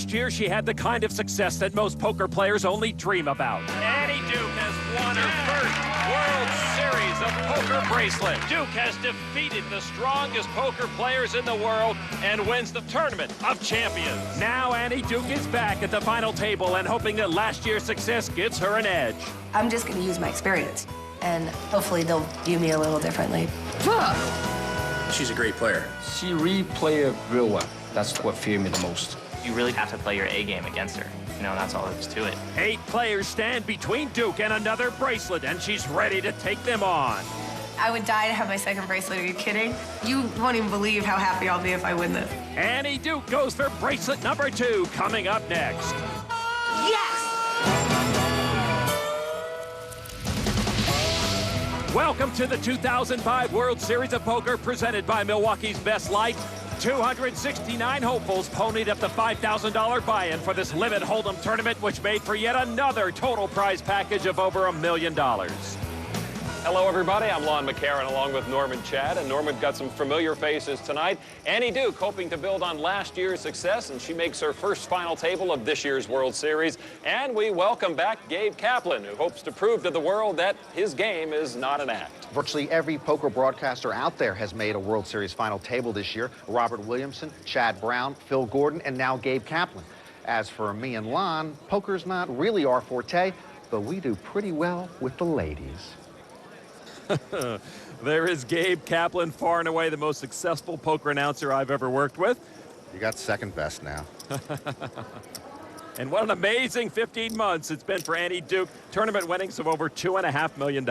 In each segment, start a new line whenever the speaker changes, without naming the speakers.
Last year, she had the kind of success that most poker players only dream about. Annie Duke has won her first World Series of Poker bracelet. Duke has defeated the strongest poker players in the world and wins the Tournament of Champions. Now Annie Duke is back at the final table and hoping that last year's success gives her an edge.
I'm just going to use my experience, and hopefully they'll view me a little differently.
She's a great player.
She replay it real well. That's what feared me the most.
You really have to play your A game against her. You know, that's all there is to it.
8 players stand between Duke and another bracelet, and she's ready to take them on.
I would die to have my second bracelet. Are you kidding? You won't even believe how happy I'll be if I win this.
Annie Duke goes for bracelet number 2, coming up next.
Yes!
Welcome to the 2005 World Series of Poker presented by Milwaukee's Best Light. 269 hopefuls ponied up the $5,000 buy-in for this limit hold'em tournament, which made for yet another total prize package of over $1 million.
Hello, everybody. I'm Lon McCarron along with Norman Chad, and Norman got some familiar faces tonight. Annie Duke hoping to build on last year's success, and she makes her first final table of this year's World Series. And we welcome back Gabe Kaplan, who hopes to prove to the world that his game is not an act.
Virtually every poker broadcaster out there has made a World Series final table this year. Robert Williamson, Chad Brown, Phil Gordon, and now Gabe Kaplan. As for me and Lon, poker's not really our forte, but we do pretty well with the ladies.
There is Gabe Kaplan, far and away the most successful poker announcer I've ever worked with.
You got second best now.
And what an amazing 15 months it's been for Annie Duke. Tournament winnings of over $2.5 million.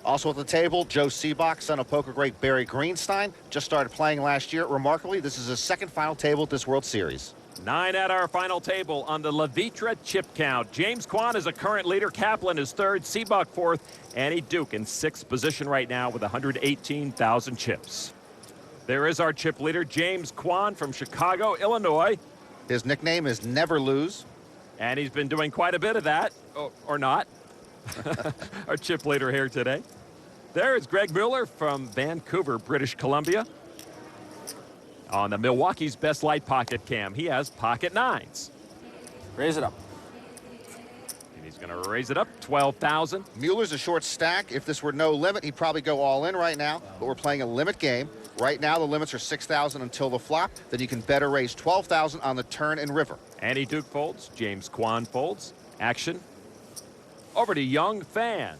Also at the table, Joe Sebok, son of poker great Barry Greenstein, just started playing last year. Remarkably, this is his second final table at this World Series.
9 at our final table on the La Vitra chip count. James Kwan is a current leader. Kaplan is third. Sebok fourth. Annie Duke in 6th position right now with 118,000 chips. There is our chip leader, James Kwan from Chicago, Illinois.
His nickname is Never Lose.
And he's been doing quite a bit of that, or not. Our chip leader here today. There is Greg Mueller from Vancouver, British Columbia. On the Milwaukee's Best Light pocket cam, he has pocket 9s.
Raise it up.
And he's going to raise it up, 12,000.
Mueller's a short stack. If this were no limit, he'd probably go all in right now, but we're playing a limit game. Right now, the limits are 6,000 until the flop. Then you can better raise 12,000 on the turn and river.
Annie Duke folds. James Kwan folds. Action. Over to Young Phan.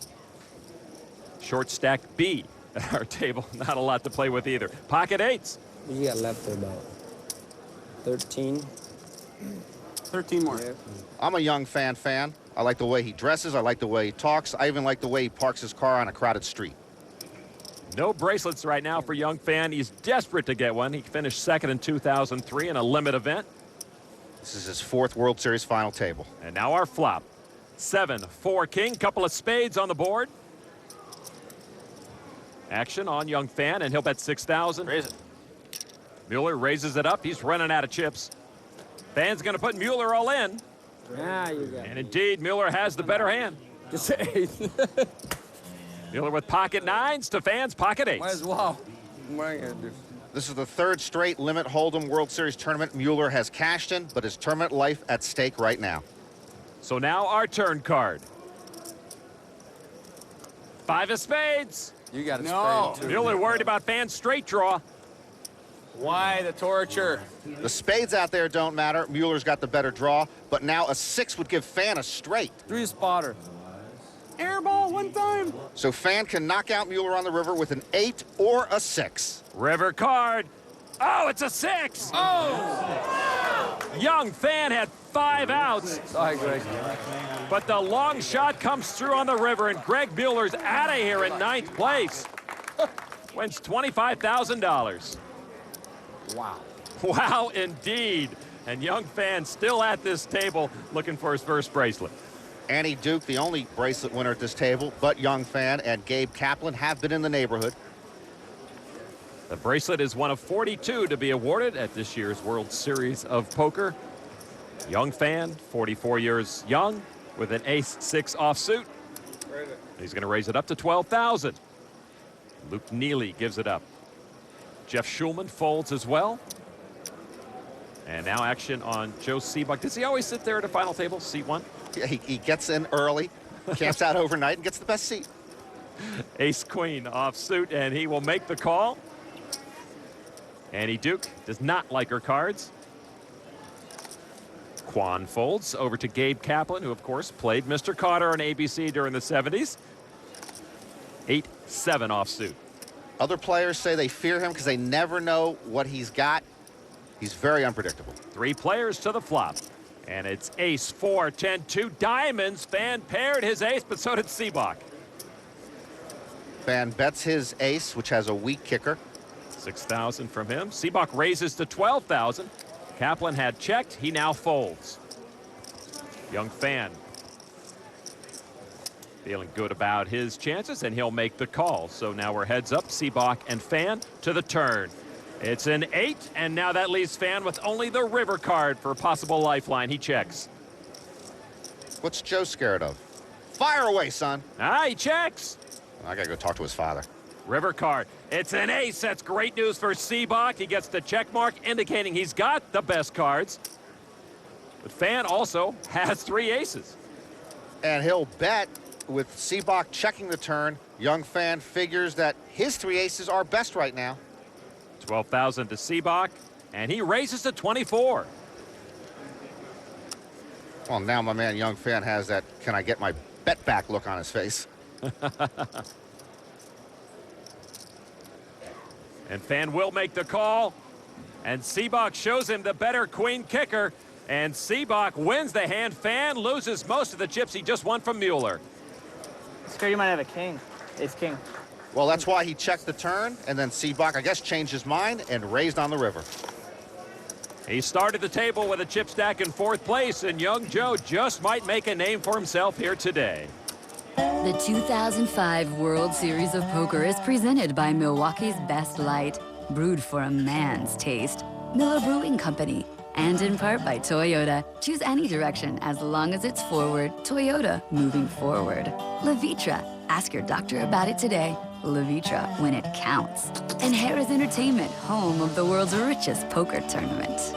Short stack B at our table. Not a lot to play with either. Pocket 8s.
You got left about 13.
13 more.
Yeah.
I'm a Young fan. I like the way he dresses. I like the way he talks. I even like the way he parks his car on a crowded street.
No bracelets right now for Young Phan. He's desperate to get one. He finished second in 2003 in a limit event.
This is his 4th World Series final table.
And now our flop. 7, 4 king, couple of spades on the board. Action on Young Phan, and he'll bet 6,000.
Raise it.
Mueller raises it up. He's running out of chips. Phan's going to put Mueller all in.
Ah, you got
And indeed, Mueller has the better hand.
just 8.
Mueller with pocket 9s to Phan's pocket 8s.
Might as well. What am I gonna do?
This is the 3rd straight limit hold'em World Series tournament Mueller has cashed in, but his tournament life at stake right now.
So now our turn card. 5 of spades.
You got a
No.
spade too.
Mueller worried about Phan's straight draw.
Why the torture?
The spades out there don't matter. Mueller's got the better draw, but now a 6 would give Phan a straight.
3 spotter.
Airball one time.
So Phan can knock out Mueller on the river with an 8 or a 6.
River card. Oh, it's a 6.
Oh!
Young Phan had 5 outs,
Sorry, Greg.
but the long shot comes through on the river, and Greg Mueller's out of here in 9th place. Wins $25,000.
Wow.
Wow, indeed. And Young Phan still at this table looking for his first bracelet.
Annie Duke, the only bracelet winner at this table, but Young Phan and Gabe Kaplan have been in the neighborhood.
The bracelet is one of 42 to be awarded at this year's World Series of Poker. Young Phan, 44 years young, with an ace-6 offsuit. He's going to raise it up to 12,000. Luke Neely gives it up. Jeff Shulman folds as well. And now action on Joe Sebok. Does he always sit there at the final table, seat 1?
Yeah, he gets in early, camps out overnight, and gets the best seat.
Ace-queen offsuit, and he will make the call. Annie Duke does not like her cards. Quan folds over to Gabe Kaplan, who, of course, played Mr. Carter on ABC during the 70s. 8-7 offsuit.
Other players say they fear him because they never know what he's got. He's very unpredictable.
3 players to the flop. And it's ace, 4, 10, 2 diamonds. Phan paired his ace, but so did Sebok.
Phan bets his ace, which has a weak kicker.
6,000 from him. Sebok raises to 12,000. Kaplan had checked. He now folds. Young Phan feeling good about his chances, and he'll make the call. So now we're heads up. Sebok and Phan to the turn. It's an 8, and now that leaves Phan with only the river card for a possible lifeline. He checks.
What's Joe scared of? Fire away, son.
Ah, he checks.
I gotta go talk to his father.
River card. It's an ace. That's great news for Sebok. He gets the check mark, indicating he's got the best cards. But Phan also has 3 aces.
And he'll bet with Sebok checking the turn. Young Phan figures that his 3 aces are best right now.
12,000 to Sebok, and he raises to 24.
Well, now my man Young Phan has that can I get my bet back look on his face.
And Phan will make the call, and Sebok shows him the better queen kicker, and Sebok wins the hand. Phan loses most of the chips he just won from Mueller.
Scared you might have a king. Ace king.
Well, that's why he checked the turn, and then Sebok, I guess, changed his mind and raised on the river.
He started the table with a chip stack in 4th place, and young Joe just might make a name for himself here today.
The 2005 World Series of Poker is presented by Milwaukee's Best Light, brewed for a man's taste. Miller Brewing Company, and in part by Toyota. Choose any direction as long as it's forward. Toyota, moving forward. Levitra, ask your doctor about it today. Levitra, when it counts. And Harris Entertainment, home of the world's richest poker tournament.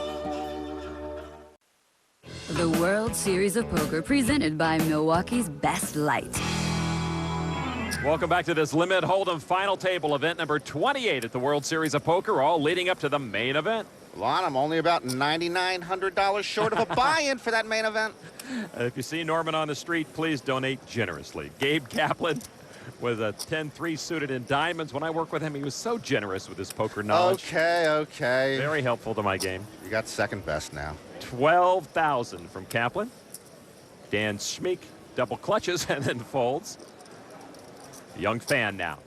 The World Series of Poker presented by Milwaukee's Best Light.
Welcome back to this limited hold'em final table event number 28 at the World Series of Poker, all leading up to the main event.
Lon, I'm only about $9,900 short of a buy-in for that main event.
If you see Norman on the street, please donate generously. Gabe Kaplan with a 10-3 suited in diamonds. When I work with him, he was so generous with his poker knowledge.
Okay.
Very helpful to my game.
You got second best now.
12,000 from Kaplan. Dan Schmeek double clutches and then folds. Young Phan now.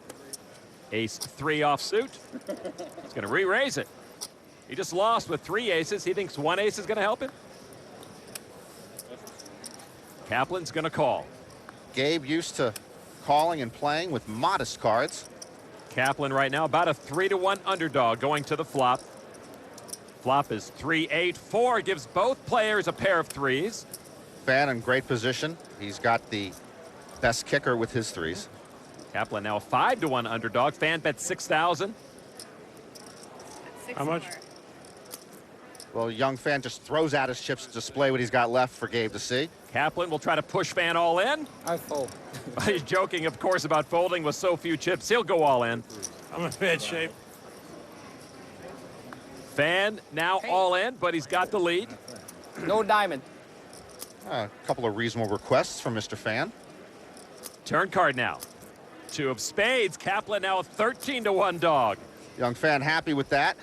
Ace 3 offsuit. He's going to re-raise it. He just lost with 3 aces. He thinks 1 ace is going to help him. Kaplan's going to call.
Gabe used to calling and playing with modest cards.
Kaplan right now about a 3-1 underdog going to the flop. Flop is 3-8-4, gives both players a pair of 3s.
Phan in great position. He's got the best kicker with his 3s.
Kaplan now a 5-1 underdog. Phan bet 6,000.
How much?
Well, Young Phan just throws out his chips to display what he's got left for Gabe to see.
Kaplan will try to push Phan all in.
I fold.
He's joking, of course, about folding with so few chips. He'll go all in.
I'm in bad shape.
Phan now all in, but he's got the lead.
No diamond.
A couple of reasonable requests from Mr. Phan.
Turn card now. 2 of spades. Kaplan now a 13-1 dog.
Young Phan happy with that.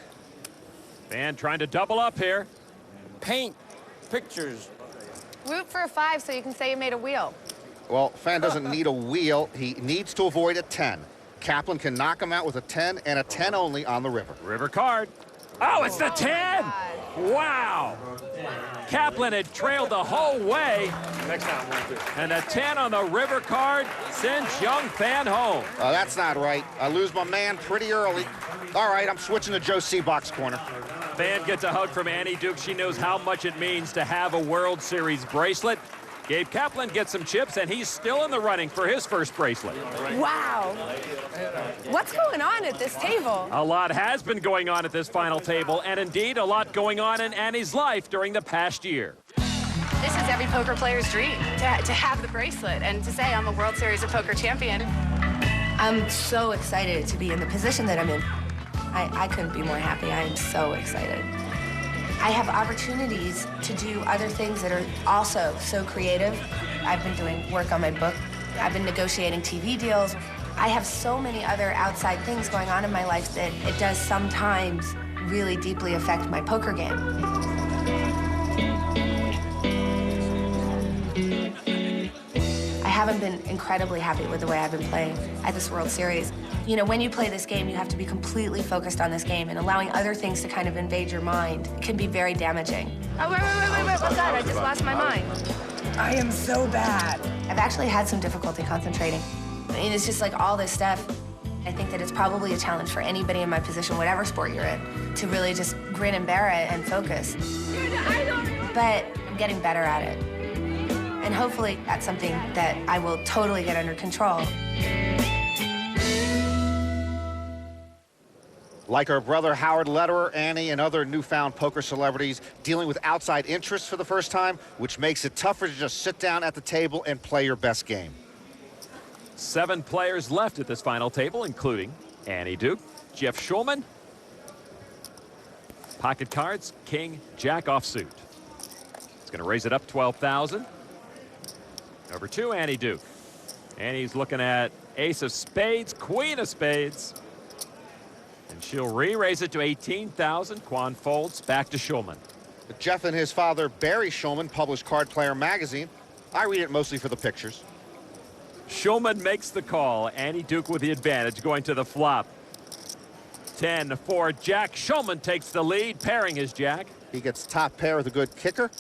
Phan trying to double up here.
Paint. Pictures.
Root for a 5 so you can say you made a wheel.
Well, Phan doesn't need a wheel. He needs to avoid a 10. Kaplan can knock him out with a 10 and a 10 only on the river.
River card. Oh, it's the 10! Wow! Kaplan had trailed the whole way.
Next time,
And a 10 on the river card sends Young Phan home.
That's not right. I lose my man pretty early. All right, I'm switching to Joe Sebok's corner.
Phan gets a hug from Annie Duke. She knows how much it means to have a World Series bracelet. Gabe Kaplan gets some chips, and he's still in the running for his first bracelet.
Wow. What's going on at this table?
A lot has been going on at this final table, and indeed a lot going on in Annie's life during the past year.
This is every poker player's dream, to have the bracelet and to say I'm a World Series of Poker champion. I'm so excited to be in the position that I'm in. I couldn't be more happy. I am so excited. I have opportunities to do other things that are also so creative. I've been doing work on my book. I've been negotiating TV deals. I have so many other outside things going on in my life that it does sometimes really deeply affect my poker game. I haven't been incredibly happy with the way I've been playing at this World Series. You know, when you play this game, you have to be completely focused on this game, and allowing other things to kind of invade your mind can be very damaging. Oh, wait, what's that? I just lost my mind. I am so bad. I've actually had some difficulty concentrating. I mean, it's just like all this stuff. I think that it's probably a challenge for anybody in my position, whatever sport you're in, to really just grin and bear it and focus. But I'm getting better at it. And hopefully that's something that I will totally get under control.
Like her brother Howard Lederer, Annie, and other newfound poker celebrities dealing with outside interests for the first time, which makes it tougher to just sit down at the table and play your best game.
7 players left at this final table, including Annie Duke, Jeff Shulman. Pocket cards, king, jack offsuit. He's going to raise it up 12,000. Number 2, Annie Duke. Annie's looking at ace of spades, queen of spades. And she'll re-raise it to 18,000. Quan folds back to Shulman.
Jeff and his father, Barry Shulman, published Card Player magazine. I read it mostly for the pictures.
Shulman makes the call. Annie Duke with the advantage, going to the flop. 10-4 jack. Shulman takes the lead, pairing his jack.
He gets top pair with a good kicker.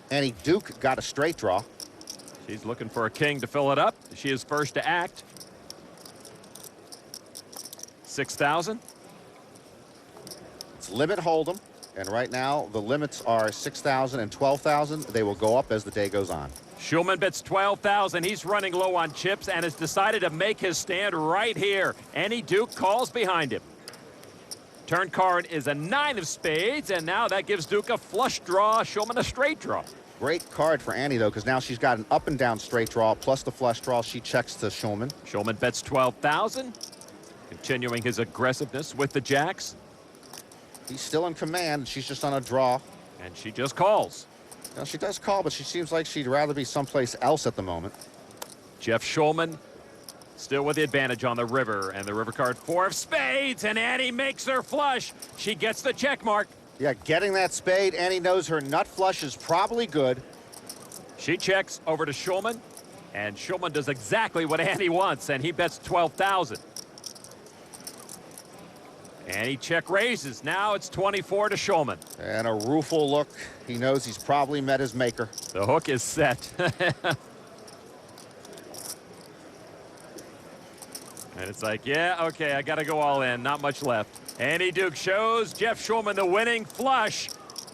Annie Duke got a straight draw.
She's looking for a king to fill it up. She is first to act. 6,000.
It's limit hold'em, and right now the limits are 6,000 and 12,000. They will go up as the day goes on.
Shulman bets 12,000. He's running low on chips and has decided to make his stand right here. Annie Duke calls behind him. Turn card is a 9 of spades, and now that gives Duke a flush draw, Shulman a straight draw.
Great card for Annie, though, because now she's got an up and down straight draw plus the flush draw. She checks to Shulman.
Shulman bets 12,000, continuing his aggressiveness with the jacks.
He's still in command. She's just on a draw.
And she just calls.
Now, she does call, but she seems like she'd rather be someplace else at the moment.
Jeff Shulman still with the advantage on the river, and the river card 4 of spades, and Annie makes her flush. She gets the check mark.
Yeah, getting that spade. Annie knows her nut flush is probably good.
She checks over to Shulman, and Shulman does exactly what Annie wants, and he bets 12,000. Annie check raises. Now it's 24 to Shulman.
And a rueful look. He knows he's probably met his maker.
The hook is set. And it's like, yeah, okay, I got to go all in. Not much left. Annie Duke shows Jeff Shulman the winning flush.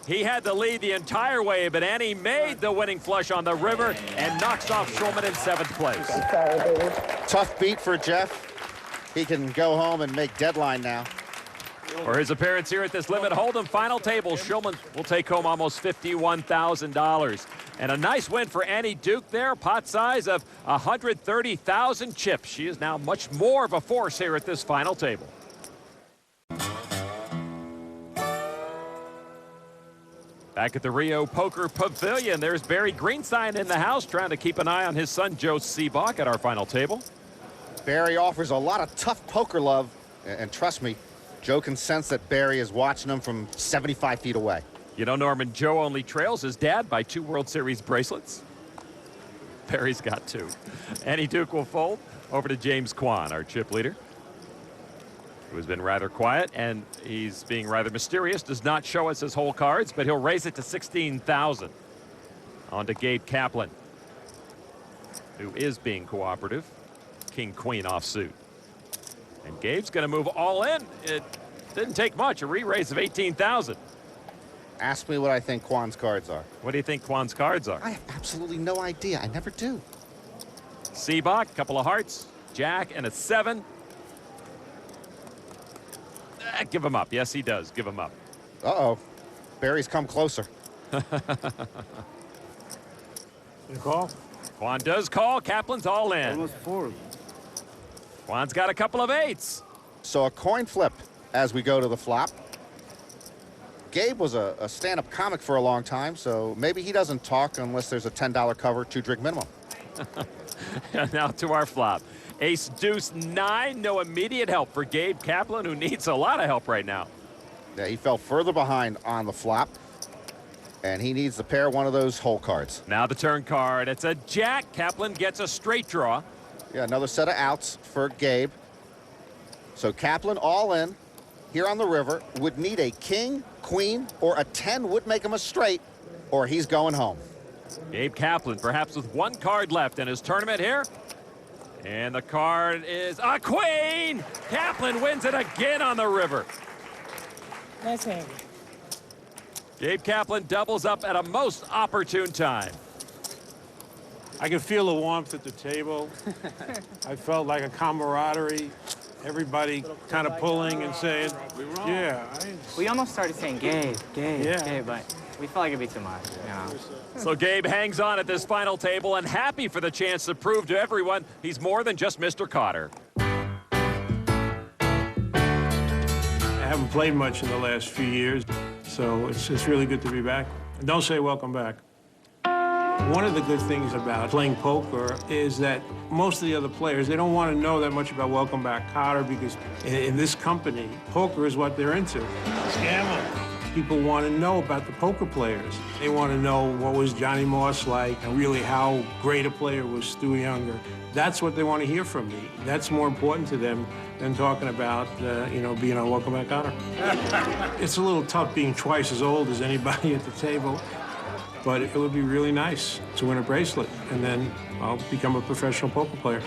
He had the lead the entire way, but Annie made the winning flush on the river and knocks off Shulman in 7th place.
Tough beat for Jeff. He can go home and make deadline now.
For his appearance here at this limit hold'em final table, Shulman will take home almost $51,000. And a nice win for Annie Duke there, pot size of 130,000 chips. She is now much more of a force here at this final table. Back at the Rio Poker Pavilion, there's Barry Greenstein in the house trying to keep an eye on his son Joe Sebok at our final table.
Barry offers a lot of tough poker love, and trust me, Joe can sense that Barry is watching him from 75 feet away.
You know, Norman, Joe only trails his dad by 2 World Series bracelets. Barry's got 2. Annie Duke will fold over to James Quan, our chip leader, who has been rather quiet, and he's being rather mysterious, does not show us his whole cards, but he'll raise it to 16,000. On to Gabe Kaplan, who is being cooperative. King, queen offsuit. And Gabe's going to move all in. It didn't take much, a re-raise of 18,000.
Ask me what I think Kwan's cards are.
What do you think Kwan's cards are?
I have absolutely no idea. I never do.
Sebok, couple of hearts, jack, and a 7. Give him up. Yes, he does. Give him up.
Uh-oh. Barry's come closer.
You call?
Kwan does call. Kaplan's all in.
Almost 4.
Kwan's got a couple of 8s.
So a coin flip as we go to the flop. Gabe was a stand-up comic for a long time, so maybe he doesn't talk unless there's a $10 cover, 2-drink minimum.
Now to our flop. Ace, deuce, 9. No immediate help for Gabe Kaplan, who needs a lot of help right now.
Yeah, he fell further behind on the flop, and he needs to pair one of those hole cards.
Now the turn card. It's a jack. Kaplan gets a straight draw.
Yeah, another set of outs for Gabe. So Kaplan all in here on the river, would need a king, queen, or a 10 would make him a straight, or he's going home.
Gabe Kaplan, perhaps with one card left in his tournament here. And the card is a queen! Kaplan wins it again on the river.
Nice hand.
Gabe Kaplan doubles up at a most opportune time.
I could feel the warmth at the table. I felt like a camaraderie. Everybody kind of pulling and saying, yeah.
We almost started saying Gabe,
Yeah.
Gabe, but we felt like it'd be too much, you know.
So Gabe hangs on at this final table and happy for the chance to prove to everyone he's more than just Mr. Cotter.
I haven't played much in the last few years, so it's really good to be back. And don't say welcome back. One of the good things about playing poker is that most of the other players, they don't want to know that much about welcome back Cotter, because in this company, poker is what they're into. Scammer. People want to know about the poker players. They want to know what was Johnny Moss like and really how great a player was Stu Younger. That's what they want to hear from me. That's more important to them than talking about, you know, being on Welcome Back Cotter. It's a little tough being twice as old as anybody at the table, but it would be really nice to win a bracelet, and then I'll become a professional poker player.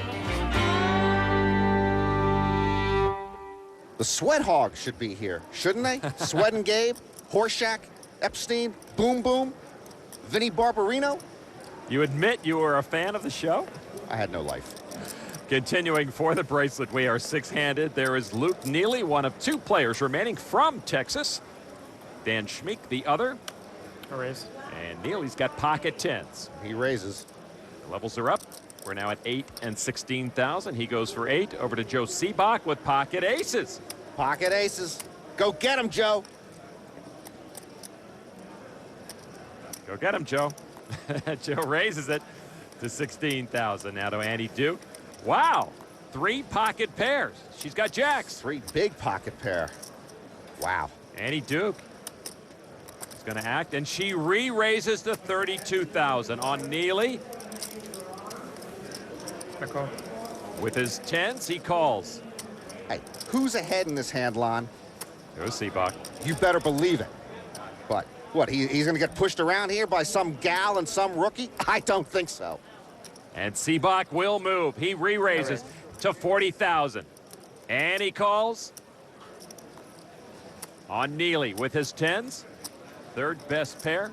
The Sweat Hogs should be here, shouldn't they? Sweat and Gabe, Horseshack, Epstein, Boom Boom, Vinny Barbarino.
You admit you were a fan of the show?
I had no life.
Continuing for the bracelet, we are 6-handed. There is Luke Neely, one of 2 players remaining from Texas. Dan Schmeek, the other.
A raise.
And Neely's got pocket 10s.
He raises.
The levels are up. We're now at 8 and 16,000. He goes for 8. Over to Joe Sebok with pocket aces.
Pocket aces. Go get him, Joe.
Go get him, Joe. Joe raises it to 16,000. Now to Annie Duke. Wow, 3 pocket pairs. She's got jacks.
3 big pocket pair. Wow.
Annie Duke is going to act, and she re-raises to 32,000 on Neely. With his 10s, he calls.
Hey, who's ahead in this hand, Lon?
Goes Sebok.
You better believe it. But what, he's going to get pushed around here by some gal and some rookie? I don't think so.
And Sebok will move. He re-raises to 40,000. And he calls on Neely with his 10s. 3rd best pair.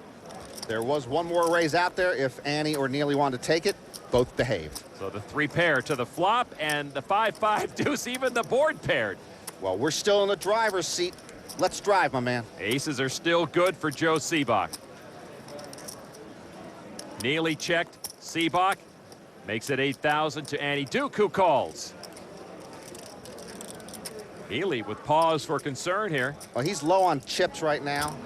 There was one more raise out there if Annie or Neely wanted to take it. Both behaved.
So the 3 pair to the flop, and the 5-5 deuce, even the board paired.
Well, we're still in the driver's seat. Let's drive, my man.
Aces are still good for Joe Sebok. Neely checked. Sebok makes it 8,000 to Annie Duke, who calls. Neely with pause for concern here.
Well, he's low on chips right now.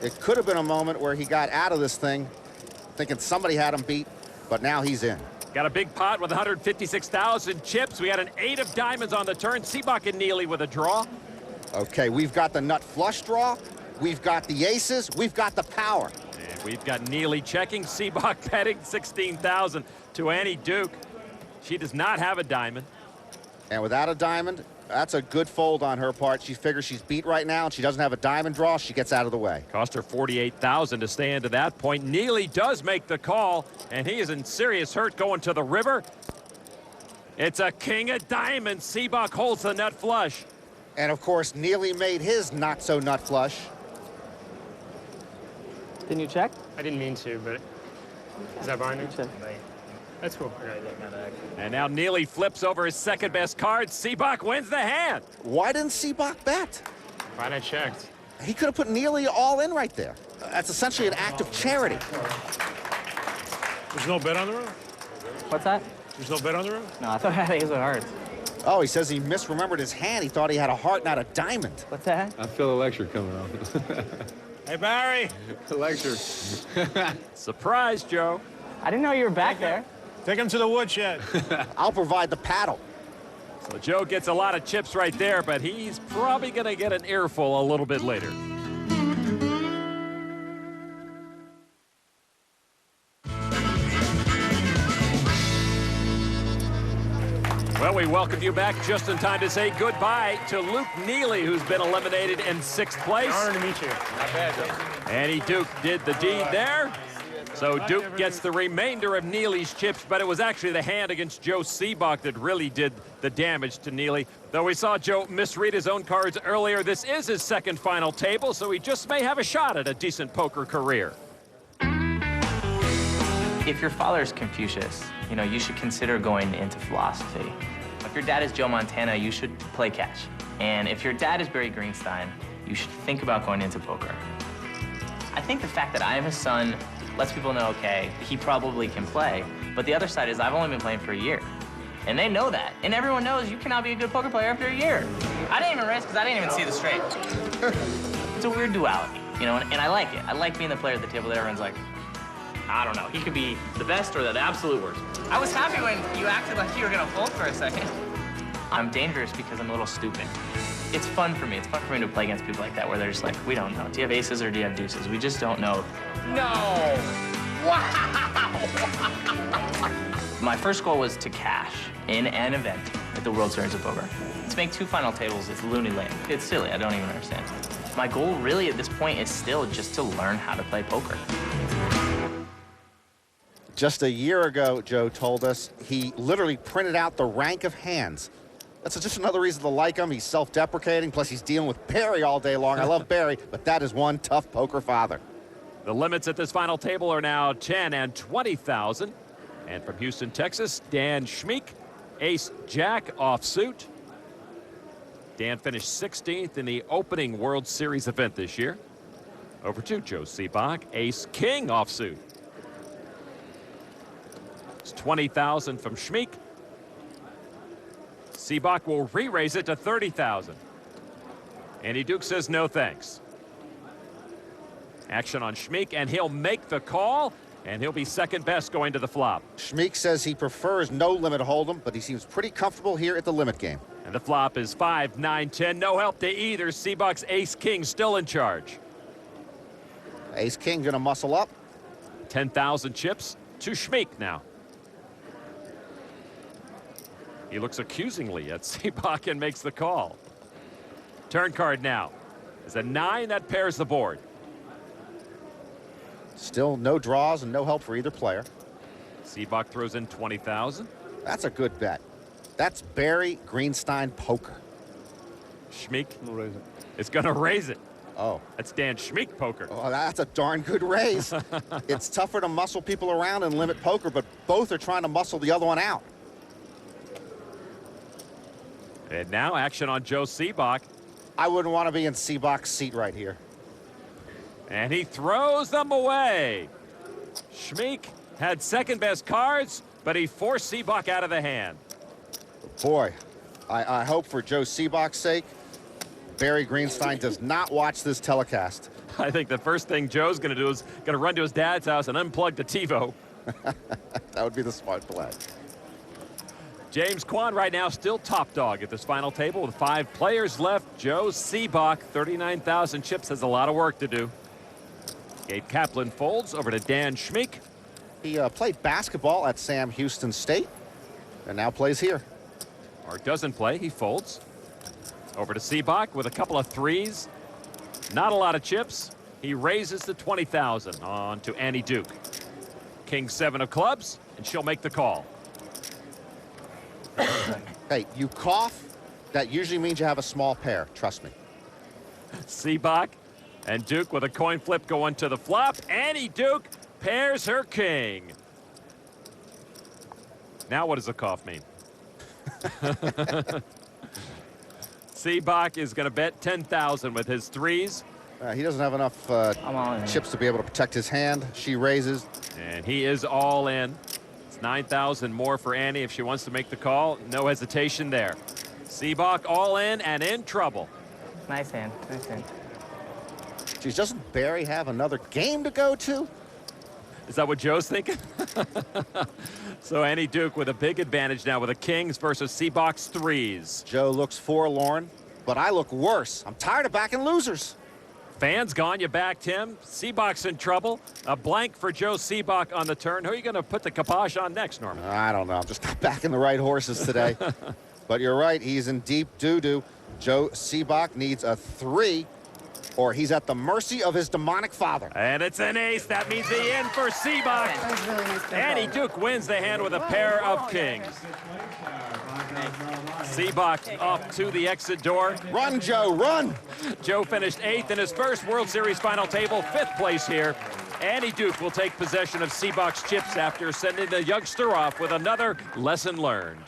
It could have been a moment where he got out of this thing thinking somebody had him beat, but now he's in.
Got a big pot with 156,000 chips. We had an 8 of diamonds on the turn. Sebok and Neely with a draw.
Okay, we've got the nut flush draw. We've got the aces. We've got the power.
And we've got Neely checking. Sebok betting 16,000 to Annie Duke. She does not have a diamond.
And without a diamond, that's a good fold on her part. She figures she's beat right now, and she doesn't have a diamond draw. She gets out of the way.
Cost her 48,000 to stay into that point. Neely does make the call, and he is in serious hurt going to the river. It's a king of diamonds. Sebok holds the nut flush.
And, of course, Neely made his not-so-nut flush.
Can you check?
I didn't mean to, but is that binding?
Check.
That's cool.
And now Neely flips over his second best card. Sebok wins the hand.
Why didn't Sebok bet?
Glad I checked.
He could have put Neely all in right there. That's essentially an act of charity.
There's no bet on the room?
What's that?
There's no bet on the room?
No, I thought I had ace of hearts.
Oh, he says he misremembered his hand. He thought he had a heart, not a diamond.
What's that?
I feel a lecture coming on.
Hey, Barry.
A lecture.
Surprise, Joe.
I didn't know you were back there.
Take him to the woodshed.
I'll provide the paddle.
So Joe gets a lot of chips right there, but he's probably going to get an earful a little bit later. Well, we welcome you back just in time to say goodbye to Luke Neely, who's been eliminated in sixth place.
Honor to meet you.
Not bad, Joe.
Annie Duke did the deed there. So Duke gets the remainder of Neely's chips, but it was actually the hand against Joe Sebok that really did the damage to Neely. Though we saw Joe misread his own cards earlier, this is his second final table, so he just may have a shot at a decent poker career.
If your father is Confucius, you know, you should consider going into philosophy. If your dad is Joe Montana, you should play cash. And if your dad is Barry Greenstein, you should think about going into poker. I think the fact that I am his son lets people know, okay, he probably can play. But the other side is I've only been playing for a year. And they know that. And everyone knows you cannot be a good poker player after a year. I didn't even raise because I didn't even see the straight. It's a weird duality, you know, and I like it. I like being the player at the table that everyone's like, I don't know, he could be the best or the absolute worst. I was happy when you acted like you were gonna fold for a second. I'm dangerous because I'm a little stupid. It's fun for me. It's fun for me to play against people like that where they're just like, we don't know. Do you have aces or do you have deuces? We just don't know. No! Wow! My first goal was to cash in an event at the World Series of Poker. To make 2 final tables, it's loony lame. It's silly, I don't even understand. My goal really at this point is still just to learn how to play poker.
Just a year ago, Joe told us he literally printed out the rank of hands. That's just another reason to like him. He's self-deprecating, plus he's dealing with Barry all day long. I love Barry, but that is one tough poker father.
The limits at this final table are now 10 and 20,000. And from Houston, Texas, Dan Schmeek, ace-jack offsuit. Dan finished 16th in the opening World Series event this year. Over to Joe Sebok, ace-king offsuit. It's 20,000 from Schmeek. Sebok will re-raise it to 30,000. Andy Duke says no thanks. Action on Schmeek, and he'll make the call, and he'll be second best going to the flop.
Schmeek says he prefers no limit hold'em, but he seems pretty comfortable here at the limit game.
And the flop is 5, 9, 10. No help to either. Sebok's ace-king still in charge.
Ace-king gonna muscle up.
10,000 chips to Schmeek now. He looks accusingly at Sebok and makes the call. Turn card now is a 9 that pairs the board.
Still no draws and no help for either player.
Sebok throws in 20,000.
That's a good bet. That's Barry Greenstein poker.
Schmeek
We'll raise it.
is going to raise it.
Oh.
That's Dan Schmeek poker.
Oh, that's a darn good raise. It's tougher to muscle people around in limit poker, but both are trying to muscle the other one out.
And now action on Joe Sebok.
I wouldn't want to be in Sebok's seat right here.
And he throws them away. Schmeek had second best cards, but he forced Sebok out of the hand.
Boy, I hope for Joe Sebok's sake, Barry Greenstein does not watch this telecast.
I think the first thing Joe's going to do is going to run to his dad's house and unplug the TiVo.
That would be the smart play.
James Kwan right now still top dog at this final table with 5 players left. Joe Sebok, 39,000 chips, has a lot of work to do. Gabe Kaplan folds over to Dan Schmeek.
He played basketball at Sam Houston State and now plays here.
Or doesn't play, he folds. Over to Sebok with a couple of threes. Not a lot of chips. He raises to 20,000 on to Annie Duke. King 7 of clubs, and she'll make the call.
Hey, you cough, that usually means you have a small pair, trust me.
Sebok And Duke with a coin flip going to the flop. Annie Duke pairs her king. Now what does a cough mean? Sebok is going to bet 10,000 with his threes.
He doesn't have enough chips to be able to protect his hand. She raises.
And he is all in. It's 9,000 more for Annie if she wants to make the call. No hesitation there. Sebok all in and in trouble.
Nice hand. Nice hand.
Geez, doesn't Barry have another game to go to?
Is that what Joe's thinking? So Annie Duke with a big advantage now with the kings versus Sebok's threes.
Joe looks forlorn, but I look worse. I'm tired of backing losers.
Fan's gone. You backed him. Sebok's in trouble. A blank for Joe Sebok on the turn. Who are you going to put the kibosh on next, Norman?
I don't know. I'm just not backing the right horses today. But you're right. He's in deep doo-doo. Joe Sebok needs a 3, or he's at the mercy of his demonic father.
And it's an ace. That means the in for Sebok. Annie Duke wins the hand with a pair of kings. Sebok off to the exit door.
Run, Joe, run!
Joe finished 8th in his first World Series final table, 5th place here. Annie Duke will take possession of Sebok's chips after sending the youngster off with another lesson learned.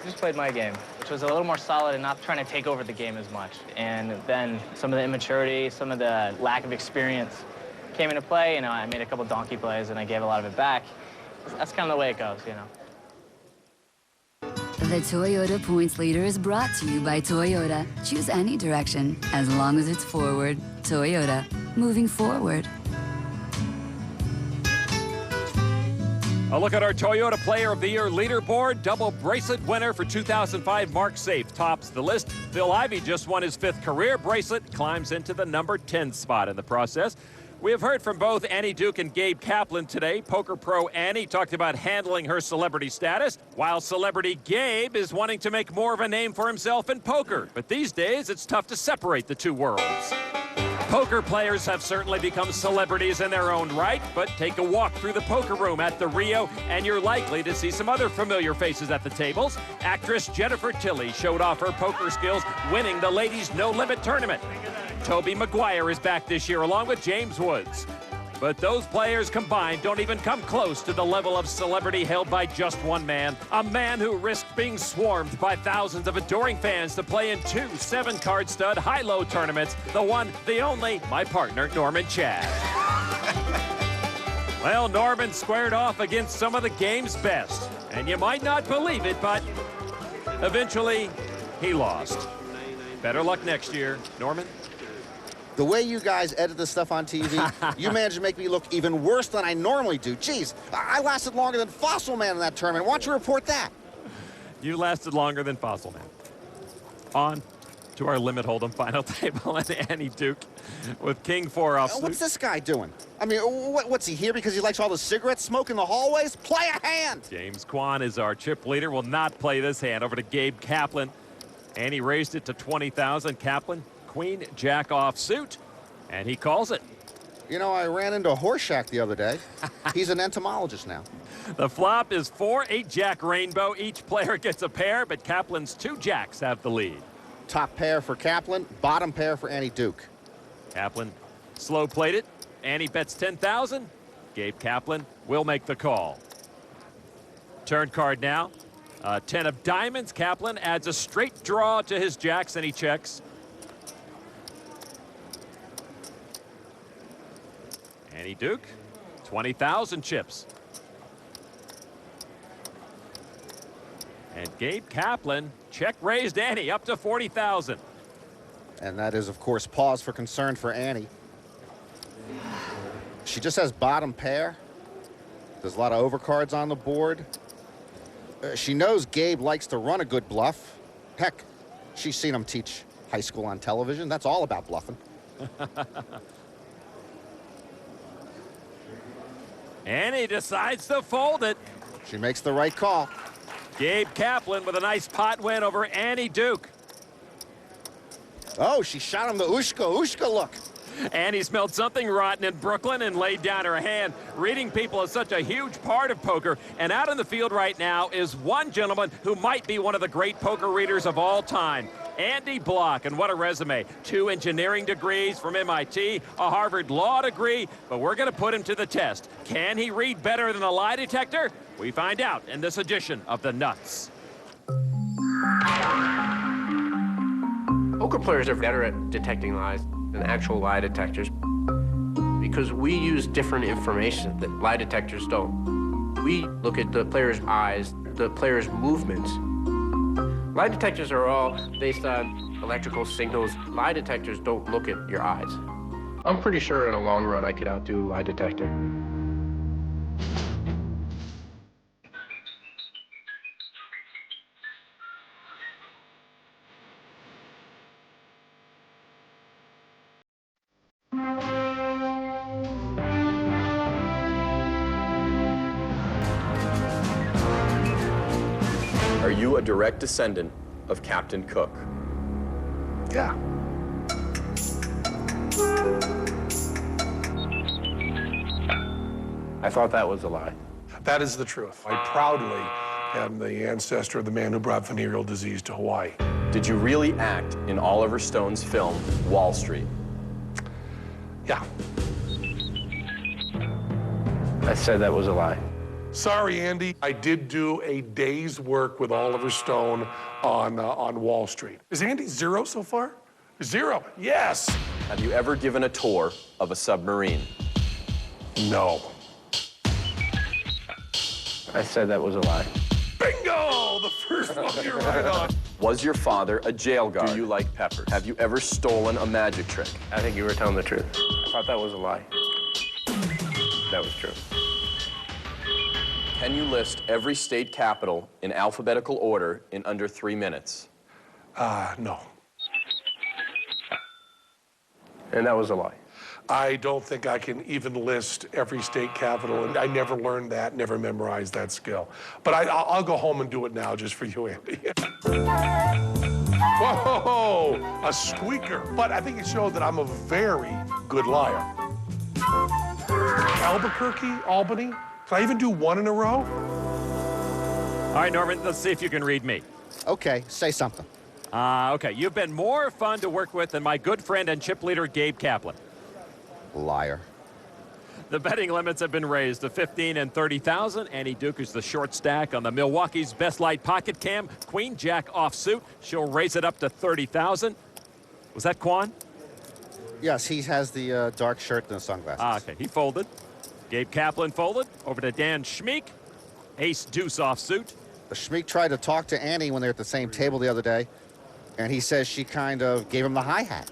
Just played my game, which was a little more solid and not trying to take over the game as much. And then some of the immaturity, some of the lack of experience came into play. You know, I made a couple donkey plays and I gave a lot of it back. That's kind of the way it goes, you know.
The Toyota Points Leader is brought to you by Toyota. Choose any direction, as long as it's forward. Toyota, moving forward.
A look at our Toyota Player of the Year leaderboard. Double bracelet winner for 2005, Mark Safe tops the list. Phil Ivey just won his 5th career bracelet, climbs into the number 10 spot in the process. We have heard from both Annie Duke and Gabe Kaplan today. Poker pro Annie talked about handling her celebrity status, while celebrity Gabe is wanting to make more of a name for himself in poker. But these days, it's tough to separate the two worlds. Poker players have certainly become celebrities in their own right, but take a walk through the poker room at the Rio, and you're likely to see some other familiar faces at the tables. Actress Jennifer Tilly showed off her poker skills, winning the Ladies No Limit tournament. Tobey Maguire is back this year, along with James Woods. But those players combined don't even come close to the level of celebrity held by just one man. A man who risked being swarmed by thousands of adoring fans to play in 2 7-card stud high-low tournaments. The one, the only, my partner, Norman Chad. Well, Norman squared off against some of the game's best. And you might not believe it, but eventually he lost. Better luck next year, Norman.
The way you guys edit this stuff on TV, you managed to make me look even worse than I normally do. Jeez, I lasted longer than Fossil Man in that tournament. Why don't you report that?
You lasted longer than Fossil Man. On to our limit hold'em final table, and Annie Duke with King 4 off.
What's this guy doing? I mean, what's he here because he likes all the cigarette smoke in the hallways? Play a hand!
James Kwan is our chip leader, will not play this hand. Over to Gabe Kaplan. Annie raised it to 20,000. Kaplan, Queen Jack off suit, and he calls it.
You know, I ran into Horseshack the other day. He's an entomologist now.
The flop is 4-8 Jack Rainbow. Each player gets a pair, but Kaplan's 2 jacks have the lead.
Top pair for Kaplan, bottom pair for Annie Duke.
Kaplan slow played it. Annie bets 10,000. Gabe Kaplan will make the call. Turn card now. 10 of diamonds. Kaplan adds a straight draw to his jacks, and he checks. Annie Duke, 20,000 chips. And Gabe Kaplan check-raised Annie up to 40,000.
And that is, of course, pause for concern for Annie. She just has bottom pair. There's a lot of overcards on the board. She knows Gabe likes to run a good bluff. Heck, she's seen him teach high school on television. That's all about bluffing.
Annie decides to fold it.
She makes the right call.
Gabe Kaplan with a nice pot win over Annie Duke.
Oh, she shot him the Ushka look.
Annie smelled something rotten in Brooklyn and laid down her hand. Reading people is such a huge part of poker, and out in the field right now is one gentleman who might be one of the great poker readers of all time. Andy Block, and what a resume. 2 engineering degrees from MIT, a Harvard Law degree, but we're going to put him to the test. Can he read better than a lie detector? We find out in this edition of The Nuts.
Poker players are better at detecting lies than actual lie detectors because we use different information that lie detectors don't. We look at the player's eyes, the player's movements. Lie detectors are all based on electrical signals. Lie detectors don't look at your eyes. I'm pretty sure in the long run I could outdo a lie detector.
Are you a direct descendant of Captain Cook?
Yeah.
I thought that was a lie.
That is the truth. I proudly am the ancestor of the man who brought venereal disease to Hawaii.
Did you really act in Oliver Stone's film, Wall Street?
Yeah.
I said that was a lie.
Sorry, Andy. I did do a day's work with Oliver Stone on Wall Street. Is Andy 0 so far? 0. Yes.
Have you ever given a tour of a submarine?
No.
I said that was a lie.
Bingo! The first one you're right on.
Was your father a jail guard? Do you like peppers? Have you ever stolen a magic trick?
I think you were telling the truth. I thought that was a lie. That was true.
Can you list every state capital in alphabetical order in under 3 minutes?
No.
And that was a lie.
I don't think I can even list every state capital, and I never learned that, never memorized that skill. But I'll go home and do it now just for you, Andy. Whoa, a squeaker. But I think it showed that I'm a very good liar. Albuquerque, Albany? Can I even do 1 in a row?
All right, Norman, let's see if you can read me.
Okay, say something.
Okay, you've been more fun to work with than my good friend and chip leader, Gabe Kaplan.
Liar.
The betting limits have been raised to 15 and 30,000. Annie Duke is the short stack on the Milwaukee's Best Light Pocket Cam. Queen Jack offsuit. She'll raise it up to 30,000. Was that Quan?
Yes, he has the dark shirt and the sunglasses.
Okay, he folded. Gabe Kaplan folded. Over to Dan Schmeek. Ace deuce offsuit.
Schmeek tried to talk to Annie when they were at the same table the other day, and he says she kind of gave him the hi-hat.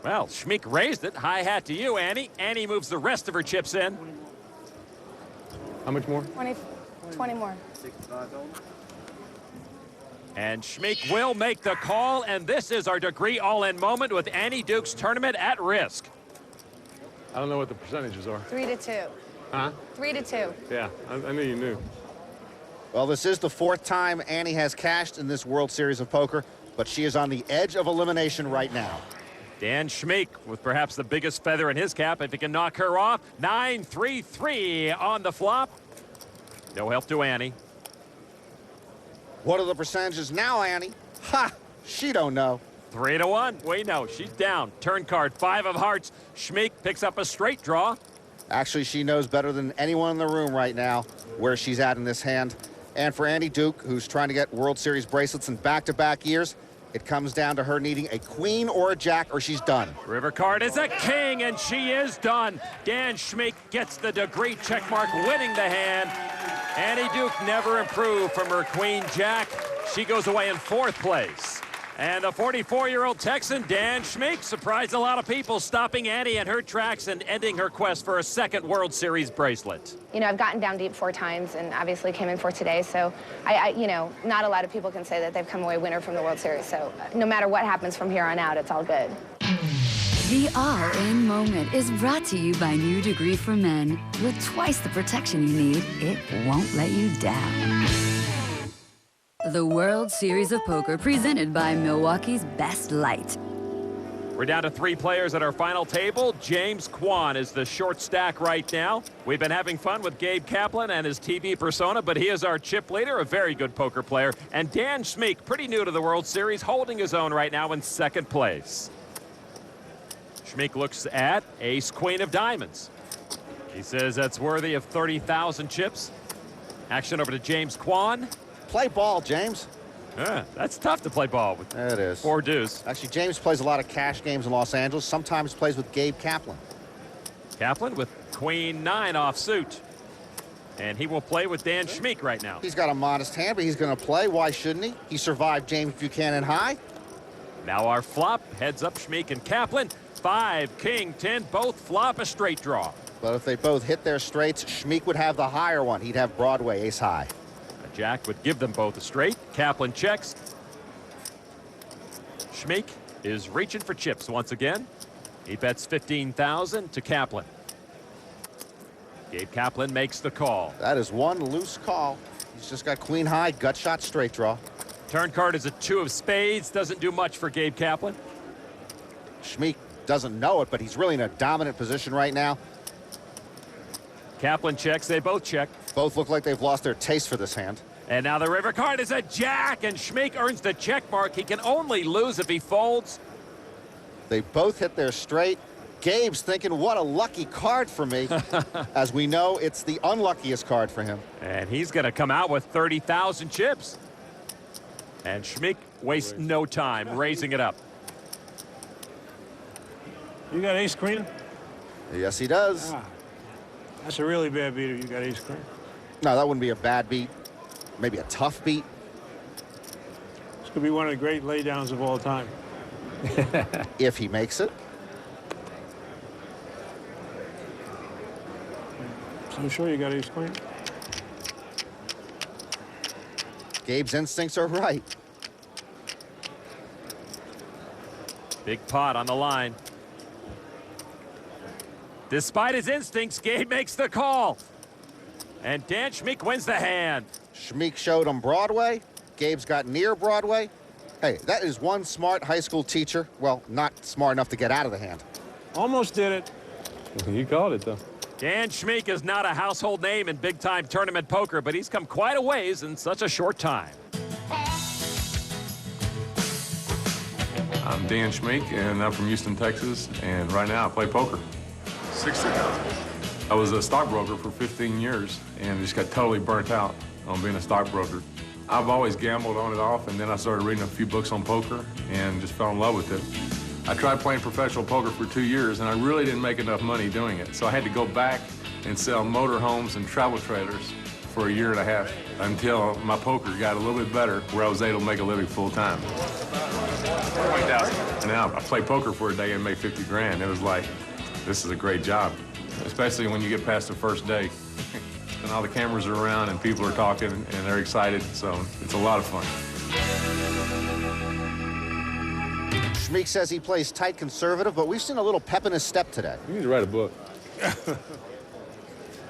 Well, Schmeek raised it. High hat to you, Annie. Annie moves the rest of her chips in.
How much more?
20 more.
And Schmeek will make the call, and this is our degree all-in moment with Annie Duke's tournament at risk.
I don't know what the percentages are.
3-2.
Huh?
3-2.
Yeah, I knew you knew.
Well, this is the 4th time Annie has cashed in this World Series of Poker, but she is on the edge of elimination right now.
Dan Schmeek with perhaps the biggest feather in his cap if he can knock her off. 9-3-3 on the flop. No help to Annie.
What are the percentages now, Annie? Ha! She don't know.
3-1. We know. She's down. Turn card, 5 of hearts. Schmeek picks up a straight draw.
Actually, she knows better than anyone in the room right now where she's at in this hand. And for Annie Duke, who's trying to get World Series bracelets in back-to-back years, it comes down to her needing a queen or a jack or she's done.
River card is a king, and she is done. Dan Schmeek gets the degree checkmark, winning the hand. Annie Duke never improved from her queen jack. She goes away in 4th place. And the 44-year-old Texan, Dan Schmeek, surprised a lot of people, stopping Annie in her tracks and ending her quest for a 2nd World Series bracelet.
You know, I've gotten down deep 4 times and obviously came in 4th today, so you know, not a lot of people can say that they've come away winner from the World Series, so no matter what happens from here on out, it's all good.
The all-in moment is brought to you by New Degree for Men. With twice the protection you need, it won't let you down. The World Series of Poker presented by Milwaukee's Best Light.
We're down to 3 players at our final table. James Kwan is the short stack right now. We've been having fun with Gabe Kaplan and his TV persona, but he is our chip leader, a very good poker player. And Dan Schmeek, pretty new to the World Series, holding his own right now in 2nd place. Schmeek looks at ace queen of diamonds. He says that's worthy of 30,000 chips. Action over to James Kwan.
Play ball, James.
That's tough to play ball with.
It is.
4 deuce.
Actually, James plays a lot of cash games in Los Angeles. Sometimes plays with Gabe Kaplan.
Kaplan with queen 9 off suit. And he will play with Dan Schmeek right now.
He's got a modest hand, but he's going to play. Why shouldn't he? He survived James Buchanan high.
Now our flop heads up Schmeek and Kaplan. 5, king, 10, both flop a straight draw.
But if they both hit their straights, Schmeek would have the higher one. He'd have Broadway, ace high.
A jack would give them both a straight. Kaplan checks. Schmeek is reaching for chips once again. He bets 15,000 to Kaplan. Gabe Kaplan makes the call.
That is one loose call. He's just got queen high, gut shot, straight draw.
Turn card is a 2 of spades. Doesn't do much for Gabe Kaplan.
Schmeek doesn't know it, but he's really in a dominant position right now.
Kaplan checks. They both check.
Both look like they've lost their taste for this hand.
And now the river card is a jack, and Schmeek earns the check mark. He can only lose if he folds.
They both hit their straight. Gabe's thinking, what a lucky card for me. As we know, it's the unluckiest card for him.
And he's going to come out with 30,000 chips. And Schmeek wastes no time raising it up.
You got ace queen?
Yes, he does.
That's a really bad beat if you got ace queen.
No, that wouldn't be a bad beat. Maybe a tough beat.
This could be one of the great laydowns of all time.
If he makes it.
So I'm sure you got ace queen.
Gabe's instincts are right.
Big pot on the line. Despite his instincts, Gabe makes the call. And Dan Schmeek wins the hand.
Schmeek showed him Broadway. Gabe's got near Broadway. Hey, that is one smart high school teacher. Well, not smart enough to get out of the hand.
Almost did it.
You called it, though.
Dan Schmeek is not a household name in big-time tournament poker, but he's come quite a ways in such a short time.
I'm Dan Schmeek, and I'm from Houston, Texas, and right now I play poker. 60,000. I was a stockbroker for 15 years and just got totally burnt out on being a stockbroker. I've always gambled on and off, and then I started reading a few books on poker and just fell in love with it. I tried playing professional poker for 2 years, and I really didn't make enough money doing it. So I had to go back and sell motorhomes and travel trailers for 1.5 years until my poker got a little bit better, where I was able to make a living full time. 20,000. Now I play poker for a day and make 50 grand. It was like, this is a great job, especially when you get past the first day. And all the cameras are around and people are talking and they're excited, so it's a lot of fun.
Schmeek says he plays tight conservative, but we've seen a little pep in his step today.
You need to write a book.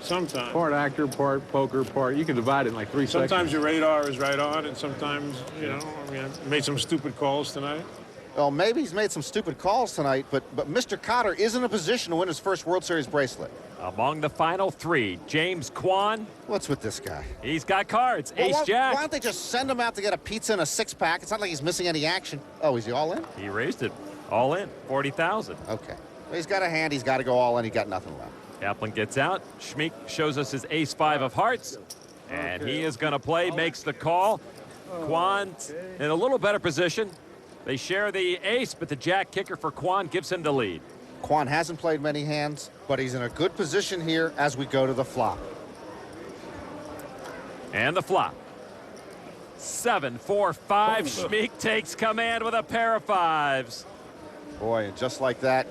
Sometimes.
Part actor, part poker, part. You can divide it in like 3 sections.
Sometimes your radar is right on, and sometimes, you know, I mean, I made some stupid calls tonight.
Well, maybe he's made some stupid calls tonight, but Mr. Cotter is in a position to win his first World Series bracelet.
Among the final 3, James Kwan.
What's with this guy?
He's got cards.
Well,
Ace-Jack.
Why don't they just send him out to get a pizza and a 6-pack? It's not like he's missing any action. Oh, is he all in?
He raised it all in, 40,000.
Okay. Well, he's got a hand. He's got to go all in. He got nothing left.
Kaplan gets out. Schmeek shows us his ace-5 of hearts. And he is going to play, makes the call. Kwan in a little better position. They share the ace, but the jack kicker for Kwan gives him the lead.
Kwan hasn't played many hands, but he's in a good position here as we go to the flop.
And the flop. 7, 4, 5. Schmeek takes command with a pair of 5s.
Boy, and just like that,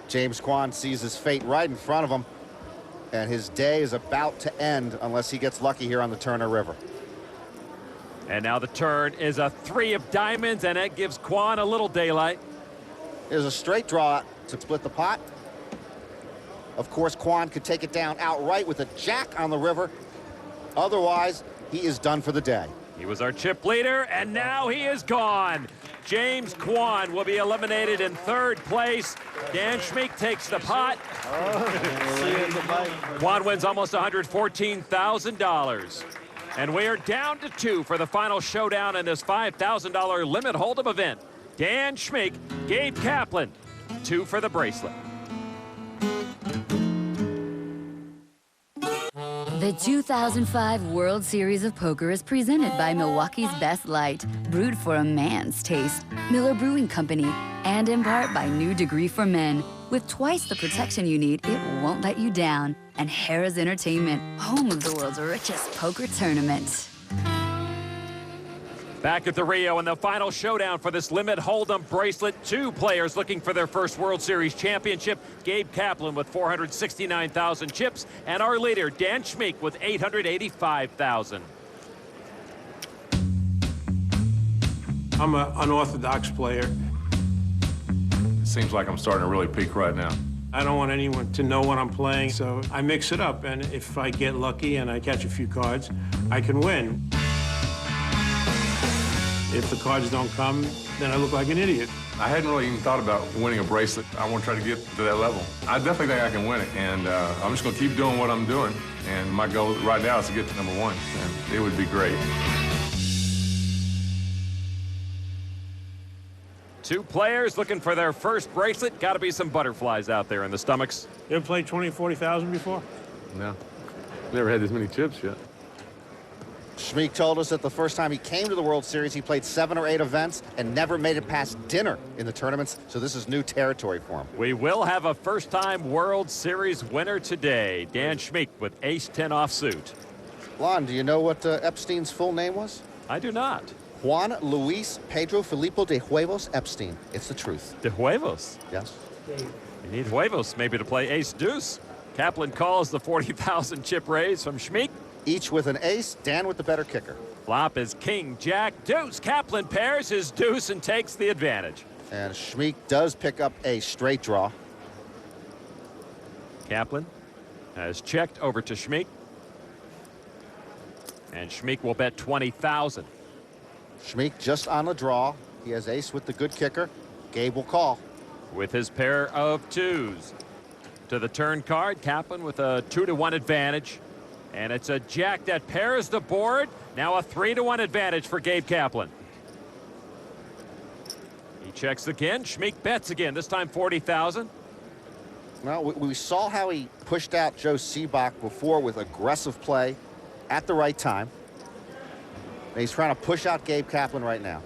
James Kwan sees his fate right in front of him, and his day is about to end unless he gets lucky here on the Turner River.
And now the turn is a 3 of diamonds, and it gives Kwan a little daylight.
There's a straight draw to split the pot. Of course, Kwan could take it down outright with a jack on the river. Otherwise, he is done for the day.
He was our chip leader, and now he is gone. James Kwan will be eliminated in third place. Dan Schmeek takes the pot. Kwan wins almost $114,000. And we are down to 2 for the final showdown in this $5,000 limit hold'em event. Dan Schmeek, Gabe Kaplan, 2 for the bracelet.
The 2005 World Series of Poker is presented by Milwaukee's Best Light, brewed for a man's taste, Mueller Brewing Company, and in part by New Degree for Men. With twice the protection you need, it won't let you down. And Harrah's Entertainment, home of the world's richest poker tournament.
Back at the Rio in the final showdown for this limit hold'em bracelet. 2 players looking for their first World Series championship. Gabe Kaplan with 469,000 chips, and our leader, Dan Schmeek, with 885,000.
I'm an unorthodox player.
It seems like I'm starting to really peak right now.
I don't want anyone to know what I'm playing, so I mix it up. And if I get lucky and I catch a few cards, I can win. If the cards don't come, then I look like an idiot.
I hadn't really even thought about winning a bracelet. I want to try to get to that level. I definitely think I can win it, and I'm just going to keep doing what I'm doing. And my goal right now is to get to #1, and it would be great.
2 players looking for their first bracelet. Got to be some butterflies out there in the stomachs.
You ever played 20,000, 40,000 before?
No. Never had this many chips yet.
Schmeek told us that the first time he came to the World Series, he played 7 or 8 events and never made it past dinner in the tournaments, so this is new territory for him.
We will have a first-time World Series winner today. Dan Schmeek with ace-10 offsuit.
Lon, do you know what Epstein's full name was?
I do not.
Juan Luis Pedro Filippo de Huevos Epstein. It's the truth.
De Huevos?
Yes.
You need Huevos maybe to play ace-deuce. Kaplan calls the 40,000 chip raise from Schmeek.
Each with an ace, Dan with the better kicker.
Flop is king, jack, deuce. Kaplan pairs his deuce and takes the advantage.
And Schmeek does pick up a straight draw.
Kaplan has checked over to Schmeek. And Schmeek will bet 20,000.
Schmeek just on the draw. He has ace with the good kicker. Gabe will call.
With his pair of 2s. To the turn card, Kaplan with a 2-to-1 advantage. And it's a jack that pairs the board. Now a 3-to-1 advantage for Gabe Kaplan. He checks again. Schmeek bets again, this time 40,000.
Well, we saw how he pushed out Joe Sebok before with aggressive play at the right time. And he's trying to push out Gabe Kaplan right now.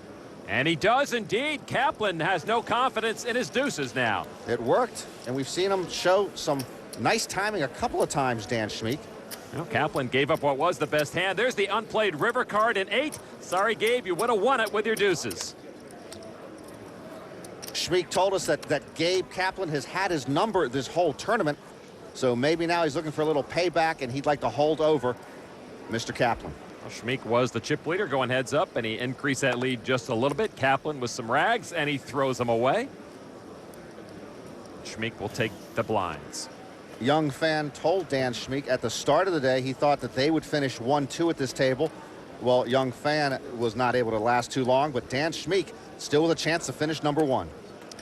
And he does indeed. Kaplan has no confidence in his deuces now.
It worked, and we've seen him show some nice timing a couple of times, Dan Schmeek.
Well, Kaplan gave up what was the best hand. There's the unplayed river card in 8. Sorry, Gabe, you would have won it with your deuces.
Schmeek told us that Gabe Kaplan has had his number this whole tournament, so maybe now he's looking for a little payback, and he'd like to hold over Mr. Kaplan.
Well, Schmeek was the chip leader going heads up, and he increased that lead just a little bit. Kaplan with some rags, and he throws them away. Schmeek will take the blinds.
Young Phan told Dan Schmeek at the start of the day he thought that they would finish 1-2 at this table. Well, Young Phan was not able to last too long, but Dan Schmeek still with a chance to finish #1.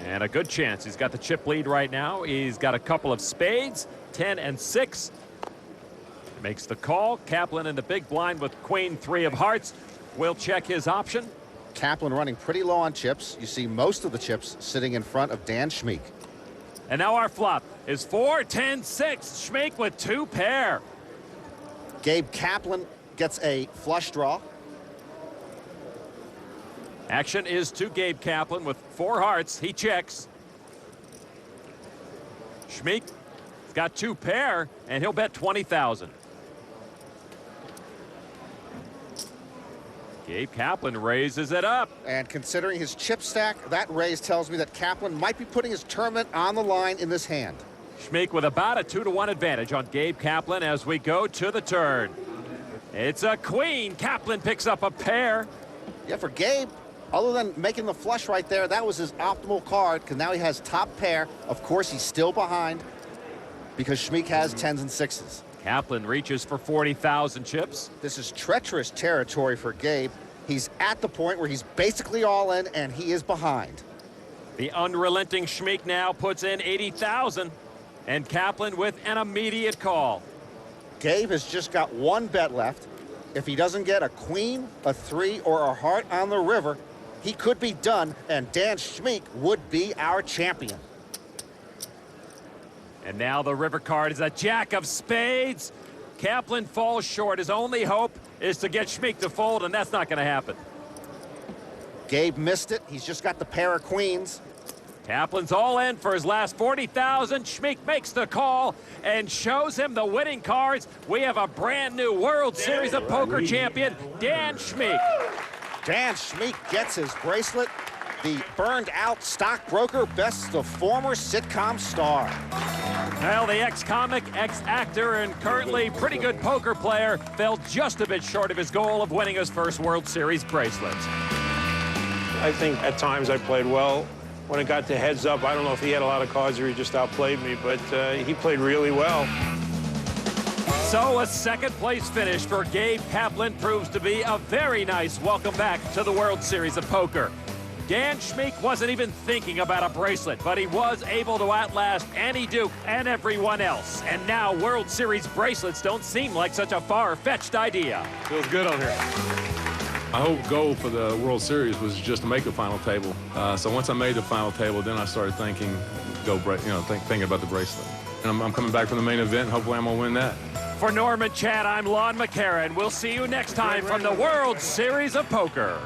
And a good chance. He's got the chip lead right now. He's got a couple of spades, 10 and 6. Makes the call. Kaplan in the big blind with queen 3 of hearts. Will check his option.
Kaplan running pretty low on chips. You see most of the chips sitting in front of Dan Schmeek.
And now our flop is 4, 10, 6. Schmeek with 2 pair.
Gabe Kaplan gets a flush draw.
Action is to Gabe Kaplan with 4 hearts. He checks. Schmeek has got 2 pair, and he'll bet 20,000. Gabe Kaplan raises it up.
And considering his chip stack, that raise tells me that Kaplan might be putting his tournament on the line in this hand.
Schmeek with about a 2-to-1 advantage on Gabe Kaplan as we go to the turn. It's a queen. Kaplan picks up a pair.
Yeah, for Gabe, other than making the flush right there, that was his optimal card, because now he has top pair. Of course, he's still behind because Schmeek has 10s and 6s.
Kaplan reaches for 40,000 chips.
This is treacherous territory for Gabe. He's at the point where he's basically all in, and he is behind.
The unrelenting Schmeek now puts in 80,000, and Kaplan with an immediate call.
Gabe has just got one bet left. If he doesn't get a queen, a 3, or a heart on the river, he could be done, and Dan Schmeek would be our champion.
And now the river card is a jack of spades. Kaplan falls short. His only hope is to get Schmeek to fold, and that's not going to happen.
Gabe missed it. He's just got the pair of queens.
Kaplan's all in for his last 40,000. Schmeek makes the call and shows him the winning cards. We have a brand new World Series of Poker champion, Dan Schmeek.
Dan Schmeek gets his bracelet. The burned-out stockbroker bests the former sitcom star.
Well, the ex-comic, ex-actor, and currently pretty good poker player fell just a bit short of his goal of winning his first World Series bracelet.
I think at times I played well. When it got to heads up, I don't know if he had a lot of cards or he just outplayed me, but he played really well.
So a second-place finish for Gabe Kaplan proves to be a very nice welcome back to the World Series of Poker. Dan Schmeek wasn't even thinking about a bracelet, but he was able to outlast Annie Duke and everyone else. And now World Series bracelets don't seem like such a far-fetched idea.
Feels good on here.
My whole goal for the World Series was just to make the final table. So once I made the final table, then I started thinking, thinking about the bracelet. And I'm coming back from the main event, and hopefully I'm gonna win that.
For Norman Chad, I'm Lon McCarran. We'll see you next time from the World Series of Poker.